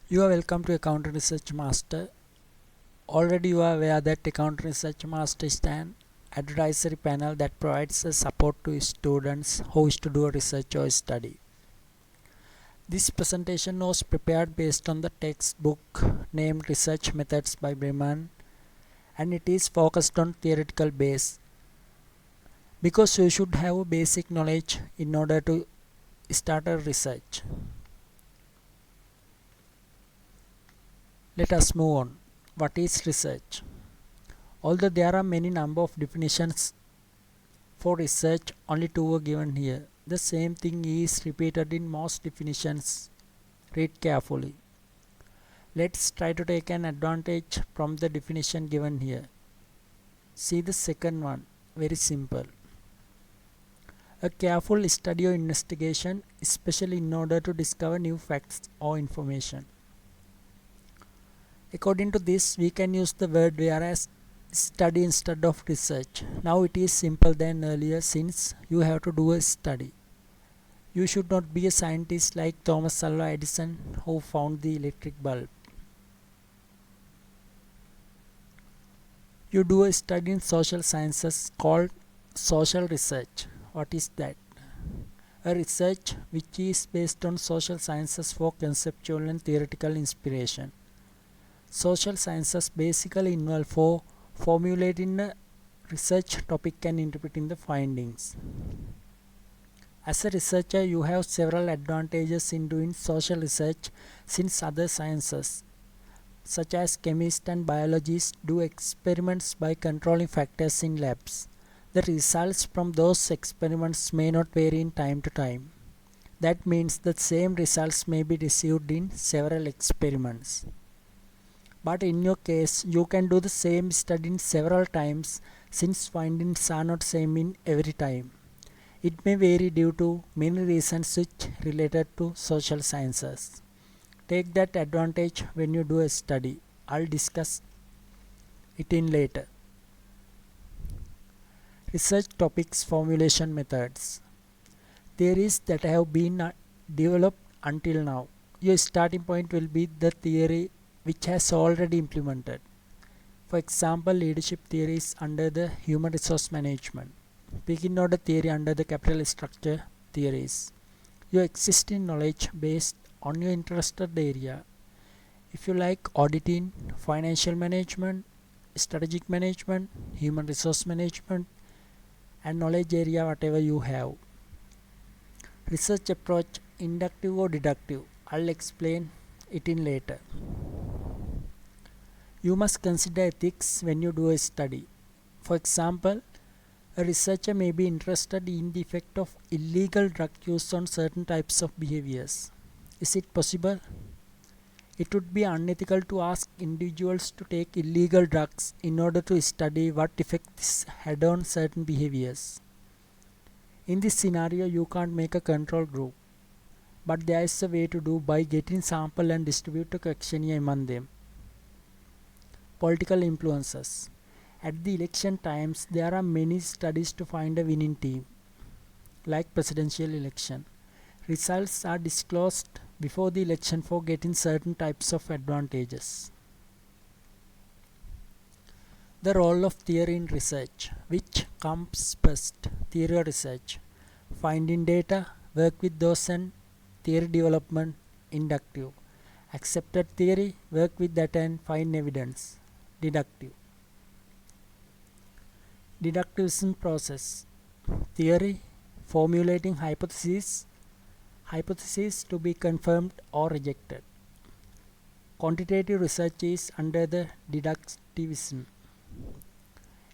You are welcome to Account Research Master. Already you are aware that Account Research Master is an advisory panel that provides support to students who wish to do a research or study. This presentation was prepared based on the textbook named Research Methods by Breman, and it is focused on theoretical base because you should have a basic knowledge in order to start a research. Let us move on. What is research? Although there are many number of definitions for research, only two are given here. The same thing is repeated in most definitions. Read carefully. Let's try to take an advantage from the definition given here. See the second one. Very simple. A careful study or investigation, especially in order to discover new facts or information. According to this, we can use the word whereas study instead of research. Now it is simple than earlier since you have to do a study. You should not be a scientist like Thomas Alva Edison who found the electric bulb. You do a study in social sciences called social research. What is that? A research which is based on social sciences for conceptual and theoretical inspiration. Social sciences basically involve for formulating a research topic and interpreting the findings. As a researcher, you have several advantages in doing social research since other sciences, such as chemists and biologists, do experiments by controlling factors in labs. The results from those experiments may not vary in time to time. That means the same results may be received in several experiments. But in your case, you can do the same study several times since findings are not same in every time. It may vary due to many reasons which related to social sciences. Take that advantage when you do a study. I'll discuss it in later. Research topics formulation methods. Theories that have been developed until now. Your starting point will be the theory which has already implemented. For example, leadership theories under the human resource management, picking order theory under the capital structure theories. Your existing knowledge based on your interested area. If you like auditing, financial management, strategic management, human resource management, and knowledge area whatever you have. Research approach inductive or deductive. I'll explain it in later. You must consider ethics when you do a study. For example, a researcher may be interested in the effect of illegal drug use on certain types of behaviors. Is it possible? It would be unethical to ask individuals to take illegal drugs in order to study what effect this had on certain behaviors. In this scenario, you can't make a control group, but there is a way to do by getting sample and distribute a questionnaire among them. Political influences. At the election times, there are many studies to find a winning team, like presidential election. Results are disclosed before the election for getting certain types of advantages. The role of theory in research. Which comes first? Theory or research? Finding data, work with those and theory development, inductive. Accepted theory, work with that and find evidence, deductive. Deductivism process. Theory, formulating hypotheses to be confirmed or rejected. Quantitative research is under the deductivism.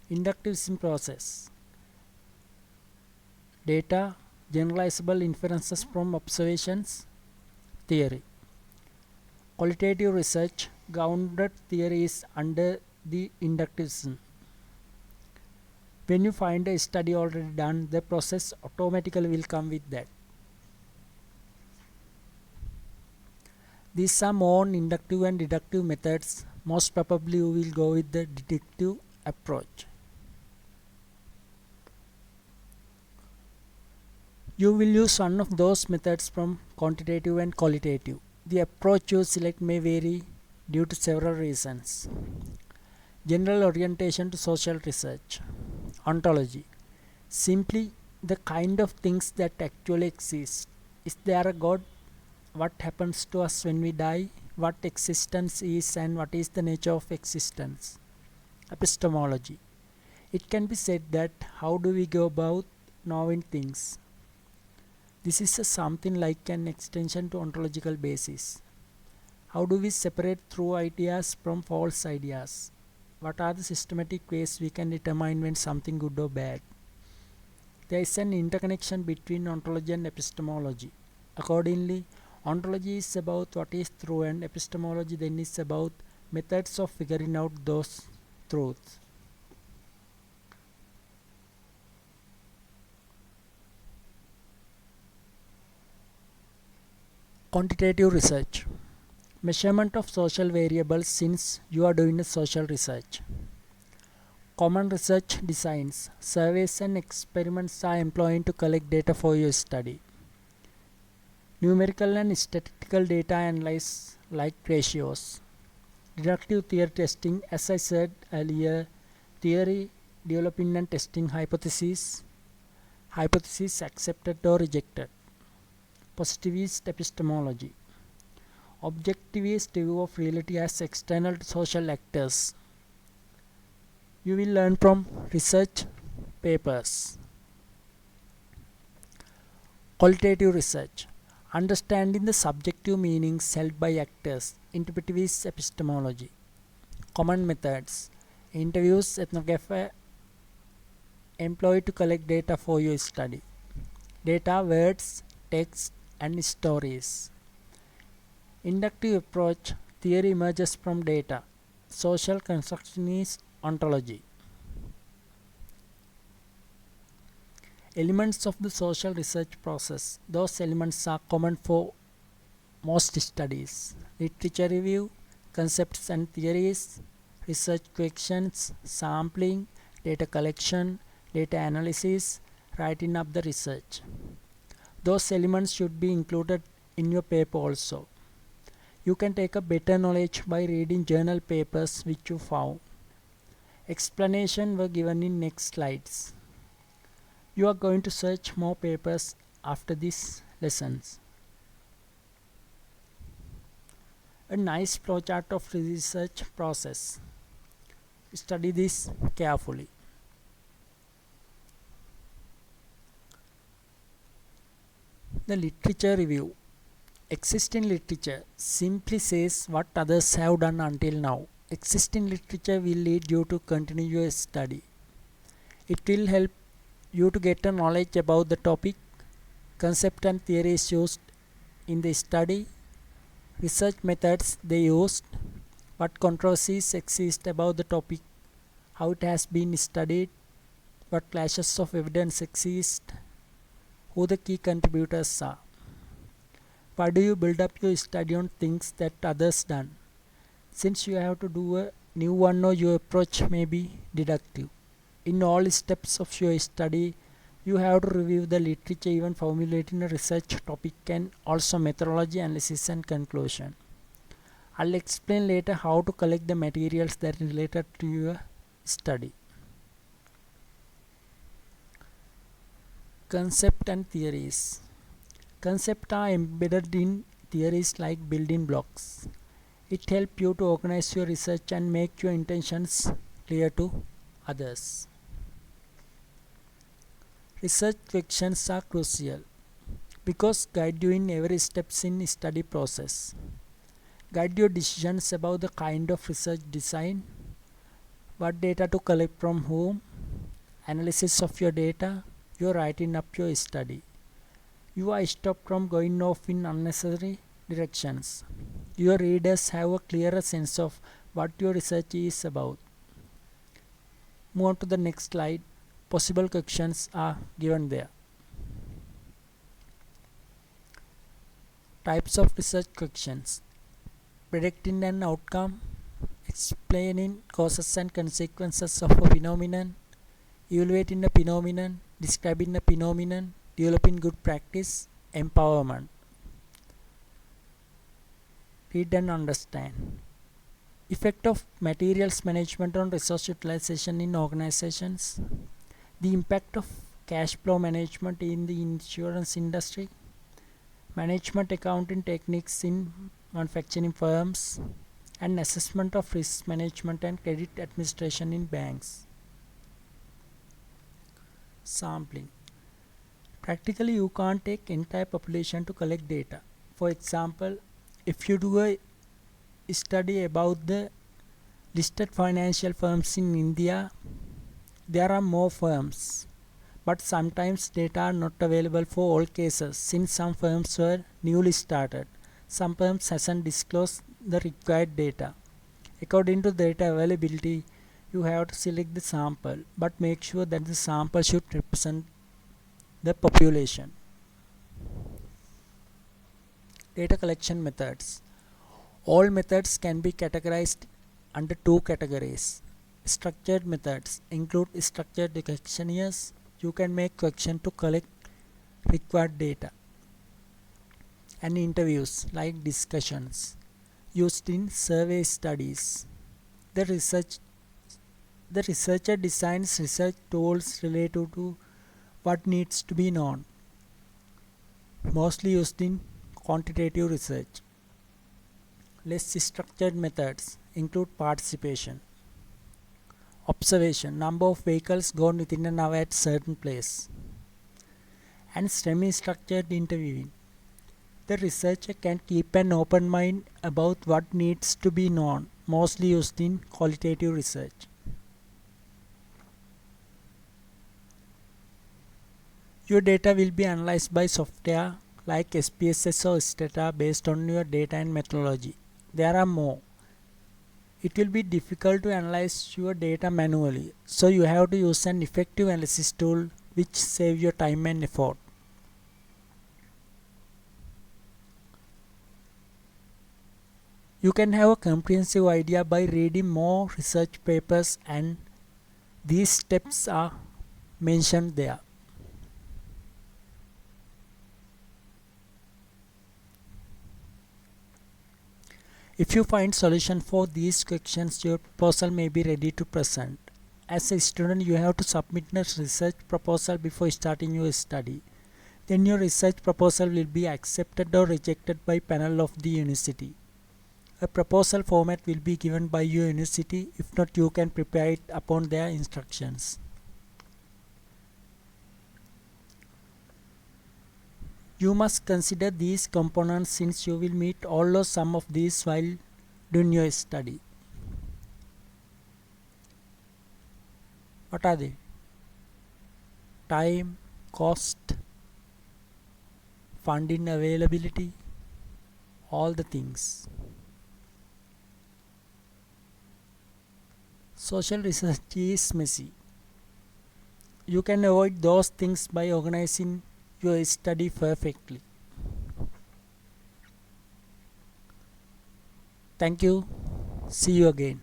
Inductivism process. Data, generalizable inferences from observations, theory. Qualitative research, grounded theory is under the inductivism. When you find a study already done, the process automatically will come with that. These are more inductive and deductive methods. Most probably you will go with the deductive approach. You will use one of those methods from quantitative and qualitative. The approach you select may vary due to several reasons. General orientation to social research. Ontology. Simply the kind of things that actually exist. Is there a God? What happens to us when we die? What existence is and what is the nature of existence? Epistemology. It can be said that how do we go about knowing things? This is something like an extension to ontological basis. How do we separate true ideas from false ideas? What are the systematic ways we can determine when something good or bad? There is an interconnection between ontology and epistemology. Accordingly, ontology is about what is true and epistemology then is about methods of figuring out those truths. Quantitative research. Measurement of social variables since you are doing a social research. Common research designs. Surveys and experiments are employed to collect data for your study. Numerical and statistical data analyze like ratios. Deductive theory testing, as I said earlier, theory developing and testing hypotheses. Hypotheses accepted or rejected. Positivist epistemology. Objectivist view of reality as external to social actors. You will learn from research papers. Qualitative research. Understanding the subjective meanings held by actors. Interpretivist epistemology. Common methods. Interviews, ethnography employed to collect data for your study. Data, words, text, and stories. Inductive approach. Theory emerges from data. Social constructionist ontology. Elements of the social research process. Those elements are common for most studies. Literature review, concepts and theories, research questions, sampling, data collection, data analysis, writing up the research. Those elements should be included in your paper also. You can take a better knowledge by reading journal papers which you found. Explanation were given in next slides. You are going to search more papers after these lessons. A nice flowchart of research process. Study this carefully. The literature review. Existing literature simply says what others have done until now. Existing literature will lead you to continue your study. It will help you to get a knowledge about the topic, concept and theories used in the study, research methods they used, what controversies exist about the topic, how it has been studied, what clashes of evidence exist, who the key contributors are. Why do you build up your study on things that others done? Since you have to do a new one or your approach may be deductive. In all steps of your study, you have to review the literature even formulating a research topic and also methodology, analysis and conclusion. I'll explain later how to collect the materials that are related to your study. Concept and theories. Concepts are embedded in theories like building blocks. It helps you to organize your research and make your intentions clear to others. Research questions are crucial because guide you in every steps in study process. Guide your decisions about the kind of research design, what data to collect from whom, analysis of your data, your writing up your study. You are stopped from going off in unnecessary directions. Your readers have a clearer sense of what your research is about. Move on to the next slide. Possible questions are given there. Types of research questions. Predicting an outcome, explaining causes and consequences of a phenomenon, evaluating a phenomenon, describing a phenomenon, developing good practice, empowerment. Read and understand. Effect of materials management on resource utilization in organizations. The impact of cash flow management in the insurance industry. Management accounting techniques in manufacturing firms. And assessment of risk management and credit administration in banks. Sampling. Practically, you can't take entire population to collect data. For example, if you do a study about the listed financial firms in India, there are more firms, but sometimes data are not available for all cases since some firms were newly started. Some firms hasn't disclosed the required data. According to data availability, you have to select the sample, but make sure that the sample should represent the population. Data collection methods. All methods can be categorized under two categories. Structured methods include structured questionnaires. You can make questions to collect required data. And interviews like discussions used in survey studies. The research the researcher designs research tools related to what needs to be known, mostly used in quantitative research. Less structured methods include participation, observation, number of vehicles gone within an hour at certain place, and semi-structured interviewing. The researcher can keep an open mind about what needs to be known, mostly used in qualitative research. Your data will be analyzed by software like SPSS or Stata based on your data and methodology. There are more. It will be difficult to analyze your data manually, so you have to use an effective analysis tool which saves your time and effort. You can have a comprehensive idea by reading more research papers, and these steps are mentioned there. If you find solution for these questions, your proposal may be ready to present. As a student, you have to submit a research proposal before starting your study. Then your research proposal will be accepted or rejected by panel of the university. A proposal format will be given by your university. If not, you can prepare it upon their instructions. You must consider these components since you will meet all or some of these while doing your study. What are they? Time, cost, funding availability, all the things. Social research is messy. You can avoid those things by organizing your study perfectly. Thank you. See you again.